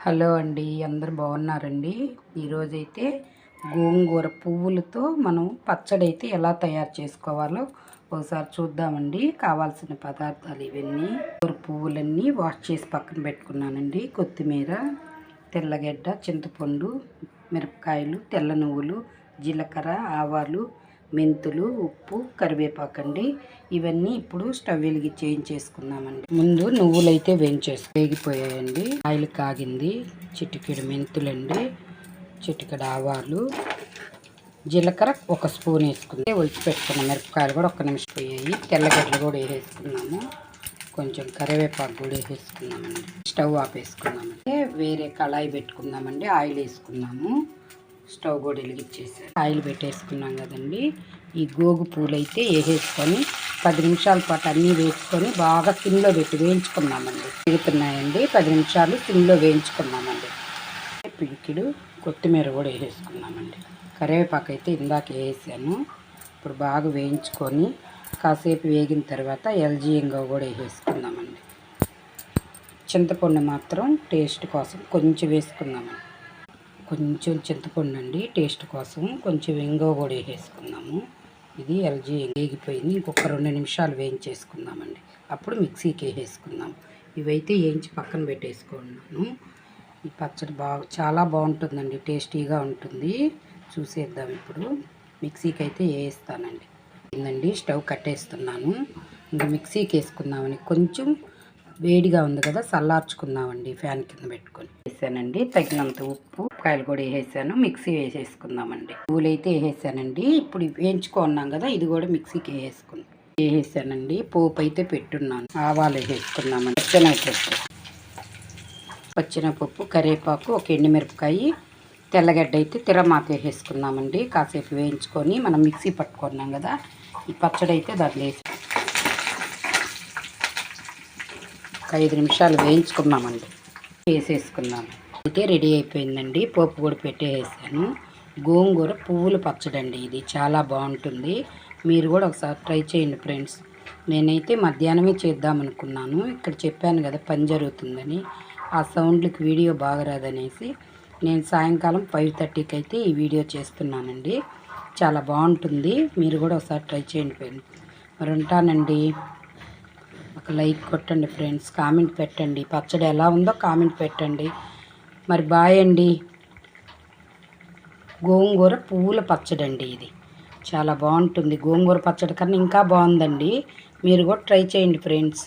Hello అండి, అందరు బాగున్నారండి. ఈరోజైతే గోంగూర పువ్వులతో మనం పచ్చడి అయితే ఎలా తయారు చేసుకోవాలో ఒకసారి చూద్దామండి. కావాల్సిన పదార్థాలు ఇవన్నీ: గోంగూర పువ్వులన్నీ వాష్ చేసి పక్కన పెట్టుకున్నానండి. కొత్తిమీర, తెల్లగడ్డ, చింతపండు, మిరపకాయలు, తెల్ల నువ్వులు, జీలకర్ర, ఆవాలు, మెంతులు, ఉప్పు, కరివేపాకండి. ఇవన్నీ ఇప్పుడు స్టవ్ వెలిగించి వేయించేసుకున్నామండి. ముందు నువ్వులు అయితే వేగిపోయాయండి. ఆయిల్ కాగింది. చిటికెడు మెంతులండి, చిటికెడు ఆవాలు, జీలకర్ర ఒక స్పూన్ వేసుకుంది. ఒలిచి పెట్టుకున్న మిరపకాయలు కూడా 1 నిమిషం పోయాయి. తెల్లగడ్డలు కూడా వేసేసుకున్నాము. కొంచెం కరివేపాకు కూడా వేసేసుకున్నామండి. స్టవ్ ఆపేసుకున్నామంటే వేరే కళాయి పెట్టుకుందామండి. ఆయిల్ వేసుకున్నాము. స్టవ్ కూడా వెలిగించేసాను. ఆయిల్ పెట్టేసుకున్నాం కదండి. ఈ గోగు పూలు అయితే వేసేసుకొని 10 నిమిషాల పాటు అన్నీ వేసుకొని బాగా సిమ్లో పెట్టి వేయించుకున్నామండి. వేగుతున్నాయండి. 10 నిమిషాలు సిమ్లో వేయించుకున్నామండి. పిడికిడు కొత్తిమీర కూడా వేసేసుకున్నామండి. కరివేపాకు అయితే ఇందాక వేసాను. ఇప్పుడు బాగా వేయించుకొని కాసేపు వేగిన తర్వాత ఎల్జీఎంగా కూడా వేసేసుకున్నామండి. చింతపండు మాత్రం టేస్ట్ కోసం కొంచెం వేసుకున్నామండి. కొంచెం చింతపండు అండి టేస్ట్ కోసం. కొంచెం ఇంగువ కూడా వేసేసుకున్నాము. ఇది ఎల్జీ వేగిపోయింది. ఇంకొక 2 నిమిషాలు వేయించేసుకుందామండి. అప్పుడు మిక్సీకి వేసేసుకుందాం. ఇవైతే వేయించి పక్కన పెట్టేసుకున్నాను. ఈ పచ్చడి చాలా బాగుంటుందండి. టేస్టీగా ఉంటుంది. చూసేద్దాం. ఇప్పుడు మిక్సీకి అయితే వేస్తానండి. ఏందండి, స్టవ్ కట్టేస్తున్నాను. ఇంకా మిక్సీకి వేసుకుందామని కొంచెం వేడిగా ఉంది కదా, చల్లార్చుకుందామండి. ఫ్యాన్ కింద పెట్టుకొని వేసానండి. తగినంత ఉప్పు, కాయలు కూడా వేసేసాను. మిక్సీ వేసేసుకుందామండి. పూలు అయితే వేసేసానండి. ఇప్పుడు వేయించుకున్నాం కదా, ఇది కూడా మిక్సీకి వేసేసానండి. పోపు అయితే పెట్టున్నాను. ఆవాలు వేసేసుకుందామండి. పచ్చెనపప్పు, కరివేపాకు, ఒక ఎండుమిరపకాయ, తెల్లగడ్డ అయితే తిరమాత వేసేసుకున్నామండి. కాసేపు వేయించుకొని మనం మిక్సీ పట్టుకున్నాం కదా, ఈ పచ్చడి అయితే దాంట్లో వేసి 5 నిమిషాలు వేయించుకున్నామండి. వేసేసుకున్నాము. అయితే రెడీ అయిపోయిందండి. పోపు కూడా పెట్టేసాను. గోంగూర పువ్వుల పచ్చడి అండి. ఇది చాలా బాగుంటుంది. మీరు కూడా ఒకసారి ట్రై చేయండి ఫ్రెండ్స్. నేనైతే మధ్యాహ్నమే చేద్దామనుకున్నాను. ఇక్కడ చెప్పాను కదా పని జరుగుతుందని. ఆ సౌండ్లకి వీడియో బాగా రాదనేసి నేను సాయంకాలం 5:30కి అయితే ఈ వీడియో చేస్తున్నానండి. చాలా బాగుంటుంది. మీరు కూడా ఒకసారి ట్రై చేయండి ఫ్రెండ్స్. మరి ఉంటానండి. ఒక లైక్ కొట్టండి ఫ్రెండ్స్. కామెంట్ పెట్టండి. పచ్చడి ఎలా ఉందో కామెంట్ పెట్టండి. మరి బాయ్ అండి. గోంగూర పువ్వుల పచ్చడి అండి. ఇది చాలా బాగుంటుంది. గోంగూర పచ్చడి కన్నా ఇంకా బాగుందండి. మీరు కూడా ట్రై చేయండి ఫ్రెండ్స్.